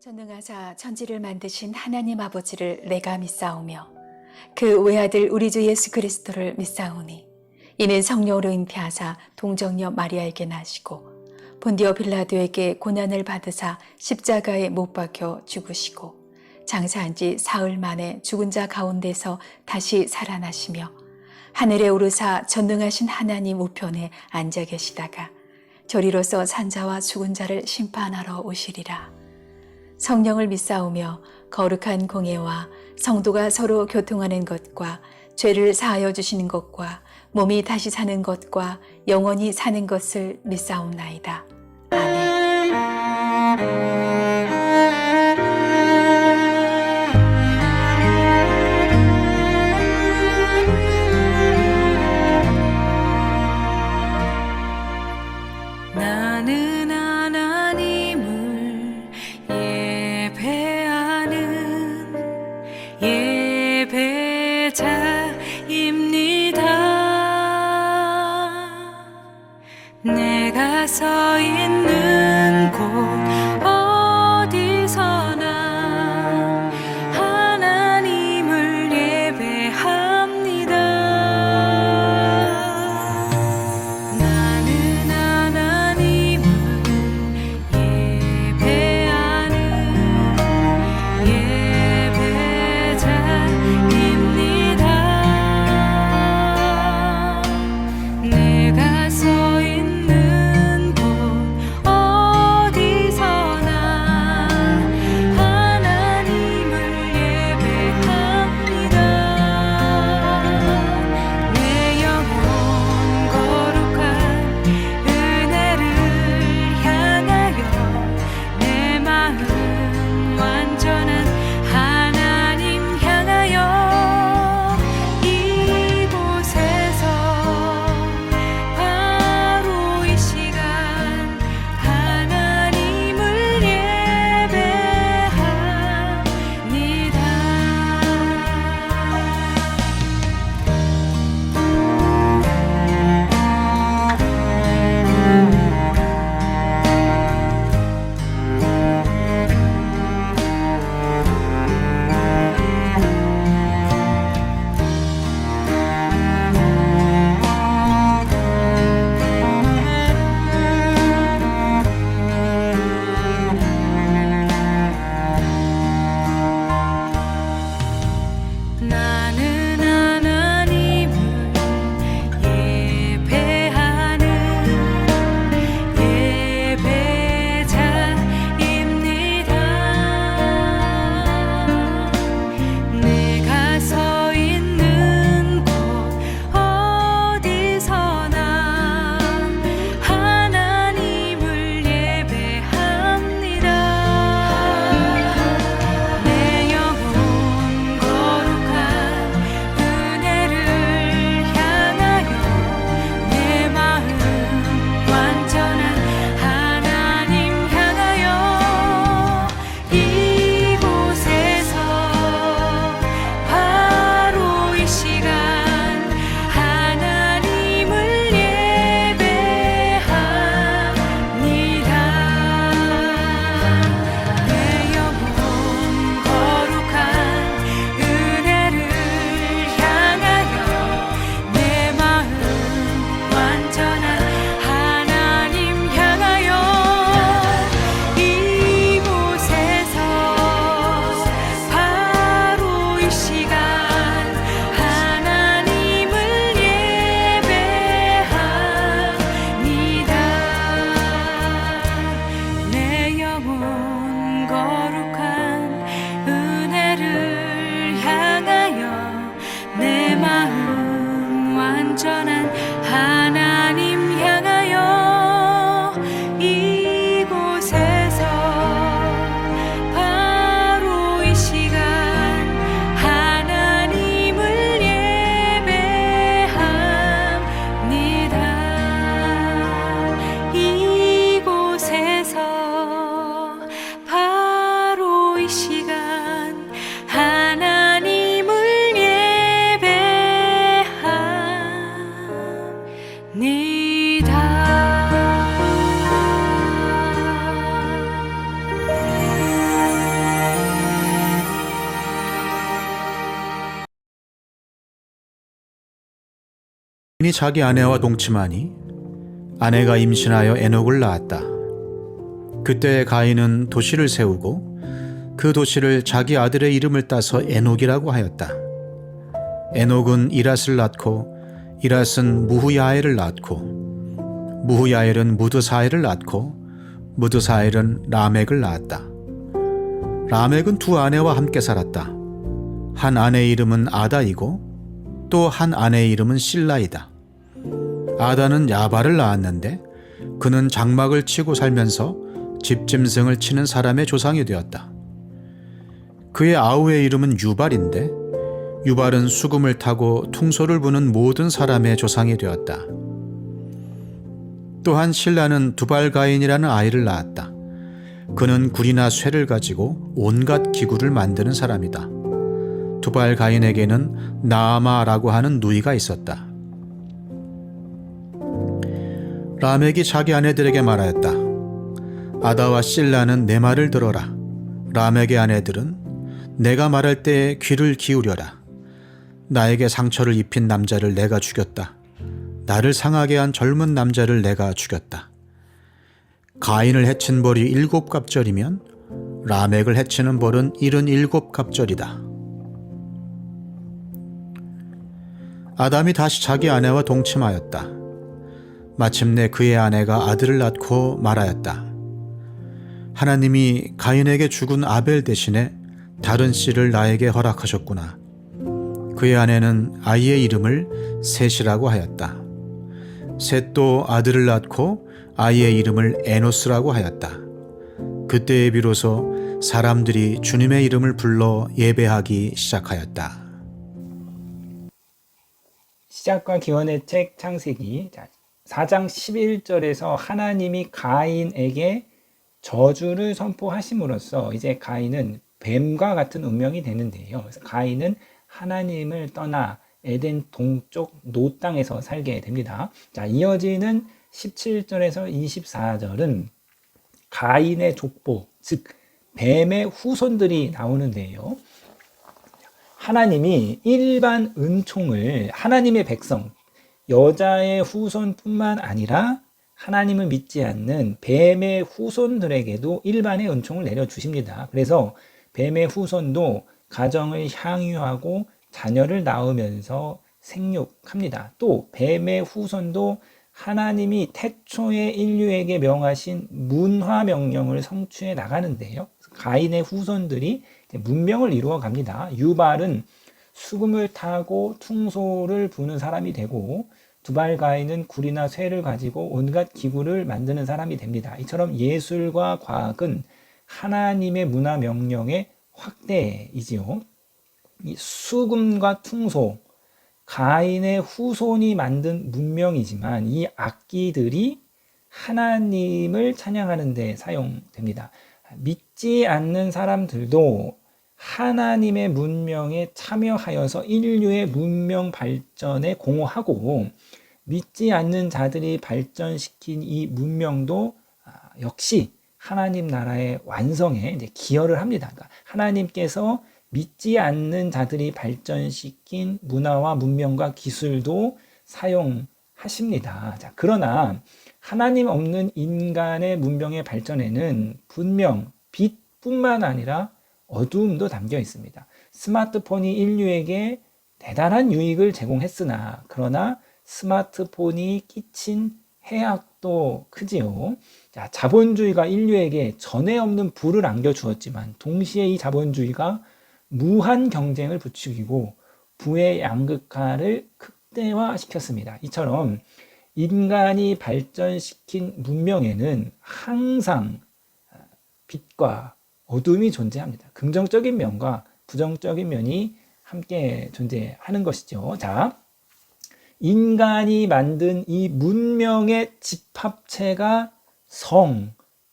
전능하사 천지를 만드신 하나님 아버지를 내가 믿사오며 그 외아들 우리 주 예수 그리스도를 믿사오니 이는 성령으로 잉태하사 동정녀 마리아에게 나시고 본디오 빌라도에게 고난을 받으사 십자가에 못 박혀 죽으시고 장사한 지 사흘 만에 죽은 자 가운데서 다시 살아나시며 하늘에 오르사 전능하신 하나님 우편에 앉아 계시다가 저리로서 산자와 죽은 자를 심판하러 오시리라. 성령을 믿사오며 거룩한 공예와 성도가 서로 교통하는 것과 죄를 사하여 주시는 것과 몸이 다시 사는 것과 영원히 사는 것을 믿사옵나이다. 아멘. 나는 하나님을 예배하는 예배자입니다. 내가 서 있는 곳 어디서나 하나님을 예배합니다. 나는 하나님을 예배하는 예배자입니다. 내가 서 있는 곳 이 자기 아내와 동침하니 아내가 임신하여 에녹을 낳았다. 그때 가인은 도시를 세우고 그 도시를 자기 아들의 이름을 따서 에녹이라고 하였다. 에녹은 이랏을 낳고 이랏은 무후야엘을 낳고 무후야엘은 무드사엘을 낳고 무드사엘은 라멕을 낳았다. 라멕은 두 아내와 함께 살았다. 한 아내의 이름은 아다이고 또 한 아내의 이름은 실라이다. 아다는 야발을 낳았는데 그는 장막을 치고 살면서 집짐승을 치는 사람의 조상이 되었다. 그의 아우의 이름은 유발인데 유발은 수금을 타고 퉁소를 부는 모든 사람의 조상이 되었다. 또한 실라는 두발가인이라는 아이를 낳았다. 그는 굴이나 쇠를 가지고 온갖 기구를 만드는 사람이다. 두발가인에게는 나아마라고 하는 누이가 있었다. 라멕이 자기 아내들에게 말하였다. 아다와 실라는 내 말을 들어라. 라멕의 아내들은 내가 말할 때 귀를 기울여라. 나에게 상처를 입힌 남자를 내가 죽였다. 나를 상하게 한 젊은 남자를 내가 죽였다. 가인을 해친 벌이 7갑절이면 라멕을 해치는 벌은 77갑절이다. 아담이 다시 자기 아내와 동침하였다. 마침내 그의 아내가 아들을 낳고 말하였다. 하나님이 가인에게 죽은 아벨 대신에 다른 씨를 나에게 허락하셨구나. 그의 아내는 아이의 이름을 셋이라고 하였다. 셋도 아들을 낳고 아이의 이름을 에노스라고 하였다. 그때에 비로소 사람들이 주님의 이름을 불러 예배하기 시작하였다. 시작과 기원의 책 창세기 4장 11절에서 하나님이 가인에게 저주를 선포하심으로써 이제 가인은 뱀과 같은 운명이 되는데요. 그래서 가인은 하나님을 떠나 에덴 동쪽 노 땅에서 살게 됩니다. 자, 이어지는 17절에서 24절은 가인의 족보, 즉 뱀의 후손들이 나오는데요. 하나님이 일반 은총을 하나님의 백성, 여자의 후손뿐만 아니라 하나님을 믿지 않는 뱀의 후손들에게도 일반의 은총을 내려주십니다. 그래서 뱀의 후손도 가정을 향유하고 자녀를 낳으면서 생육합니다. 또 뱀의 후손도 하나님이 태초에 인류에게 명하신 문화 명령을 성취해 나가는데요. 가인의 후손들이 문명을 이루어 갑니다. 유발은 수금을 타고 퉁소를 부는 사람이 되고 두발가인은 굴이나 쇠를 가지고 온갖 기구를 만드는 사람이 됩니다. 이처럼 예술과 과학은 하나님의 문화 명령의 확대이지요. 이 수금과 퉁소, 가인의 후손이 만든 문명이지만 이 악기들이 하나님을 찬양하는 데 사용됩니다. 믿지 않는 사람들도 하나님의 문명에 참여하여서 인류의 문명 발전에 공헌하고 믿지 않는 자들이 발전시킨 이 문명도 역시 하나님 나라의 완성에 이제 기여를 합니다. 그러니까 하나님께서 믿지 않는 자들이 발전시킨 문화와 문명과 기술도 사용하십니다. 자, 그러나 하나님 없는 인간의 문명의 발전에는 분명 빛뿐만 아니라 어두움도 담겨 있습니다. 스마트폰이 인류에게 대단한 유익을 제공했으나 그러나 스마트폰이 끼친 해악도 크지요. 자, 자본주의가 인류에게 전에 없는 부를 안겨주었지만 동시에 이 자본주의가 무한 경쟁을 부추기고 부의 양극화를 극대화시켰습니다. 이처럼 인간이 발전시킨 문명에는 항상 빛과 어둠이 존재합니다. 긍정적인 면과 부정적인 면이 함께 존재하는 것이죠. 자, 인간이 만든 이 문명의 집합체가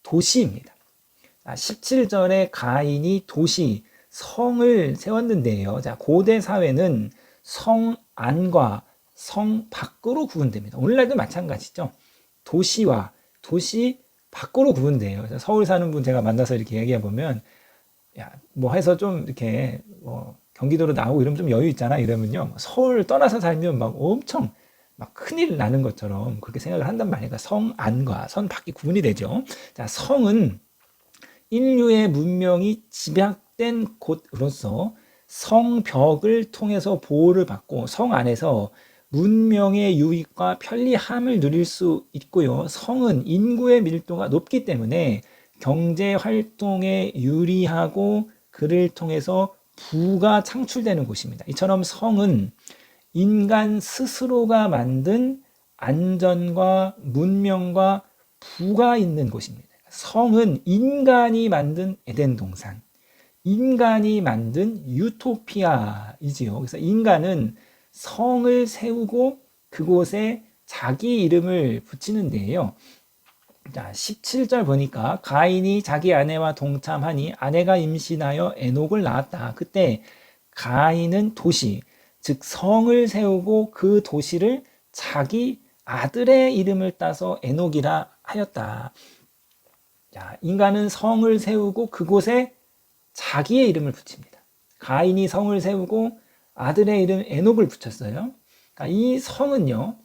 도시입니다. 17절에 가인이 도시, 성을 세웠는데요. 자, 고대 사회는 성 안과 성 밖으로 구분됩니다. 오늘날도 마찬가지죠. 도시와 도시 밖으로 구분돼요. 서울 사는 분 제가 만나서 이렇게 얘기해 보면, 야, 뭐 해서 좀 이렇게 경기도로 나오고 이러면 좀 여유 있잖아. 이러면요. 서울 떠나서 살면 막 엄청 막 큰일 나는 것처럼 그렇게 생각을 한단 말이에요. 성 안과 선 밖이 구분이 되죠. 자, 성은 인류의 문명이 집약된 곳으로서 성벽을 통해서 보호를 받고 성 안에서 문명의 유익과 편리함을 누릴 수 있고요. 성은 인구의 밀도가 높기 때문에 경제 활동에 유리하고 그를 통해서 부가 창출되는 곳입니다. 이처럼 성은 인간 스스로가 만든 안전과 문명과 부가 있는 곳입니다. 성은 인간이 만든 에덴 동산, 인간이 만든 유토피아이지요. 그래서 인간은 성을 세우고 그곳에 자기 이름을 붙이는데요. 자, 17절 보니까 가인이 자기 아내와 동참하니 아내가 임신하여 에녹을 낳았다. 그때 가인은 도시, 즉 성을 세우고 그 도시를 자기 아들의 이름을 따서 에녹이라 하였다. 자, 인간은 성을 세우고 그곳에 자기의 이름을 붙입니다. 가인이 성을 세우고 아들의 이름 에녹을 붙였어요. 그러니까 이 성은요,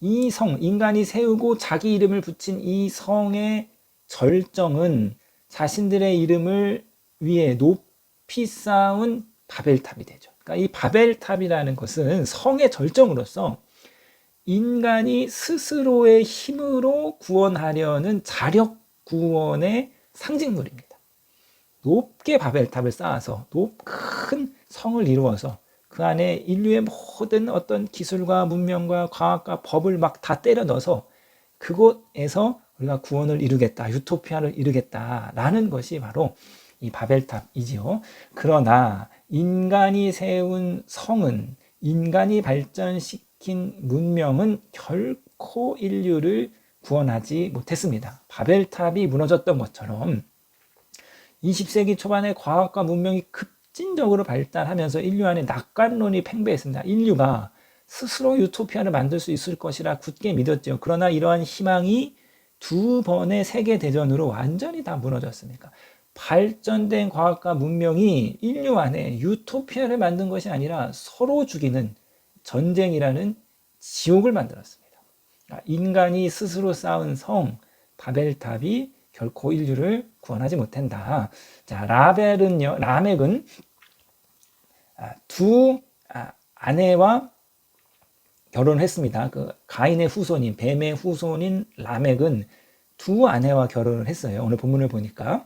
이 성, 인간이 세우고 자기 이름을 붙인 이 성의 절정은 자신들의 이름을 위해 높이 쌓은 바벨탑이 되죠. 그러니까 이 바벨탑이라는 것은 성의 절정으로서 인간이 스스로의 힘으로 구원하려는 자력 구원의 상징물입니다. 높게 바벨탑을 쌓아서 큰 성을 이루어서 그 안에 인류의 모든 어떤 기술과 문명과 과학과 법을 막 다 때려 넣어서 그곳에서 우리가 구원을 이루겠다, 유토피아를 이루겠다라는 것이 바로 이 바벨탑이지요. 그러나 인간이 세운 성은, 인간이 발전시킨 문명은 결코 인류를 구원하지 못했습니다. 바벨탑이 무너졌던 것처럼 20세기 초반에 과학과 문명이 급진적으로 발달하면서 인류 안에 낙관론이 팽배했습니다. 인류가 스스로 유토피아를 만들 수 있을 것이라 굳게 믿었죠. 그러나 이러한 희망이 두 번의 세계대전으로 완전히 다 무너졌습니다. 발전된 과학과 문명이 인류 안에 유토피아를 만든 것이 아니라 서로 죽이는 전쟁이라는 지옥을 만들었습니다. 인간이 스스로 쌓은 성, 바벨탑이 결코 인류를 구원하지 못한다. 자, 라멕은 두 아내와 결혼을 했습니다. 그 가인의 후손인, 뱀의 후손인 라멕은 두 아내와 결혼을 했어요. 오늘 본문을 보니까.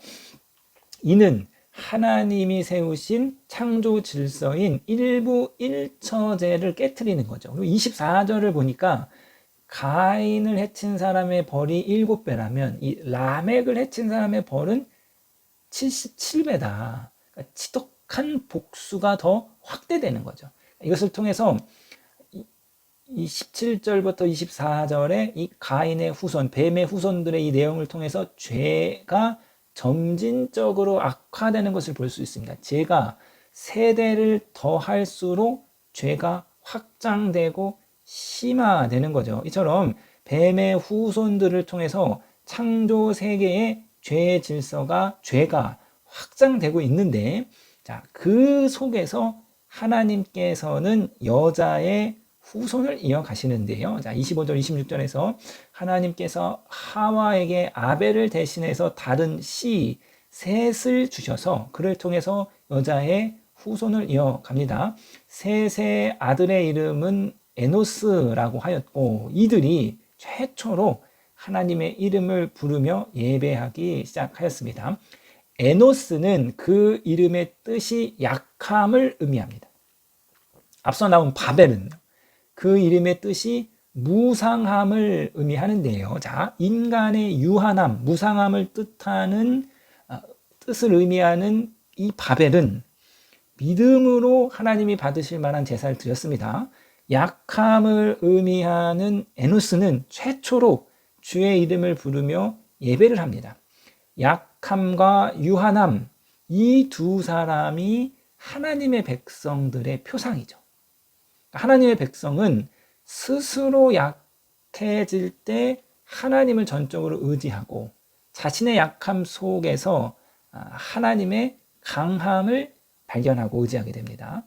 이는 하나님이 세우신 창조 질서인 일부 일처제를 깨트리는 거죠. 그리고 24절을 보니까 가인을 해친 사람의 벌이 7배라면 이 라멕을 해친 사람의 벌은 77배다. 그러니까 지독한 복수가 더 확대되는 거죠. 이것을 통해서 이 17절부터 24절에 이 가인의 후손, 뱀의 후손들의 이 내용을 통해서 죄가 점진적으로 악화되는 것을 볼 수 있습니다. 죄가 세대를 더할수록 죄가 확장되고 심화되는 거죠. 이처럼 뱀의 후손들을 통해서 창조 세계의 죄의 질서가, 죄가 확장되고 있는데, 자, 그 속에서 하나님께서는 여자의 후손을 이어가시는데요. 자, 25절, 26절에서 하나님께서 하와에게 아벨을 대신해서 다른 셋을 주셔서 그를 통해서 여자의 후손을 이어갑니다. 셋의 아들의 이름은 에노스라고 하였고, 이들이 최초로 하나님의 이름을 부르며 예배하기 시작하였습니다. 에노스는 그 이름의 뜻이 약함을 의미합니다. 앞서 나온 바벨은 그 이름의 뜻이 무상함을 의미하는데요. 자, 인간의 유한함, 무상함을 뜻을 의미하는 이 바벨은 믿음으로 하나님이 받으실 만한 제사를 드렸습니다. 약함을 의미하는 에노스는 최초로 주의 이름을 부르며 예배를 합니다. 약함과 유한함, 이 두 사람이 하나님의 백성들의 표상이죠. 하나님의 백성은 스스로 약해질 때 하나님을 전적으로 의지하고 자신의 약함 속에서 하나님의 강함을 발견하고 의지하게 됩니다.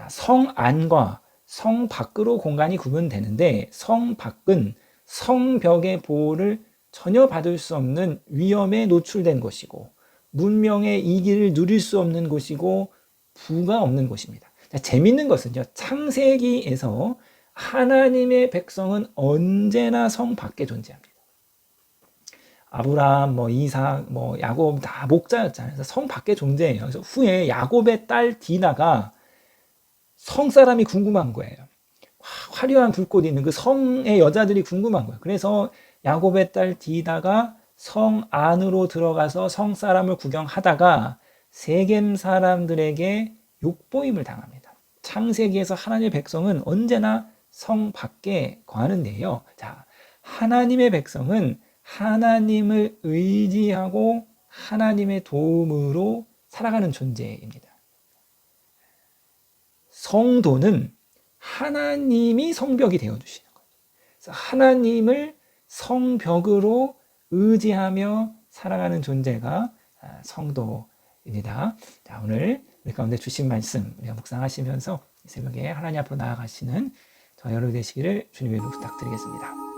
성 안과 성 밖으로 공간이 구분되는데 성 밖은 성벽의 보호를 전혀 받을 수 없는 위험에 노출된 곳이고 문명의 이기를 누릴 수 없는 곳이고 부가 없는 곳입니다. 자, 재밌는 것은요. 창세기에서 하나님의 백성은 언제나 성 밖에 존재합니다. 아브라함, 이삭, 야곱 다 목자였잖아요. 그래서 성 밖에 존재해요. 그래서 후에 야곱의 딸 디나가 성 사람이 궁금한 거예요. 화려한 불꽃이 있는 그 성의 여자들이 궁금한 거예요. 그래서 야곱의 딸 디나가 성 안으로 들어가서 성 사람을 구경하다가 세겜 사람들에게 욕보임을 당합니다. 창세기에서 하나님의 백성은 언제나 성 밖에 거하는데요. 자, 하나님의 백성은 하나님을 의지하고 하나님의 도움으로 살아가는 존재입니다. 성도는 하나님이 성벽이 되어주시는 거죠. 그래서 하나님을 성벽으로 의지하며 살아가는 존재가 성도입니다. 자, 오늘 우리 가운데 주신 말씀 우리가 묵상하시면서 이 새벽에 하나님 앞으로 나아가시는 저 여러분 되시기를 주님의 이름으로 부탁드리겠습니다.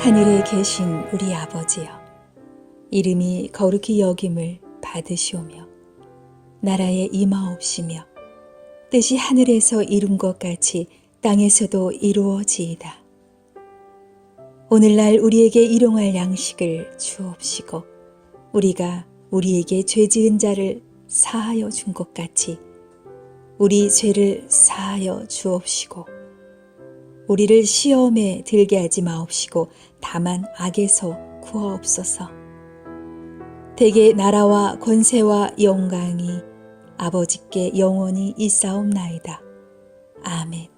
하늘에 계신 우리 아버지여, 이름이 거룩히 여김을 받으시오며 나라에 임하옵시며 뜻이 하늘에서 이룬 것 같이 땅에서도 이루어지이다. 오늘날 우리에게 일용할 양식을 주옵시고 우리가 우리에게 죄 지은 자를 사하여 준 것 같이 우리 죄를 사하여 주옵시고 우리를 시험에 들게 하지 마옵시고 다만 악에서 구하옵소서. 대개 나라와 권세와 영광이 아버지께 영원히 있사옵나이다. 아멘.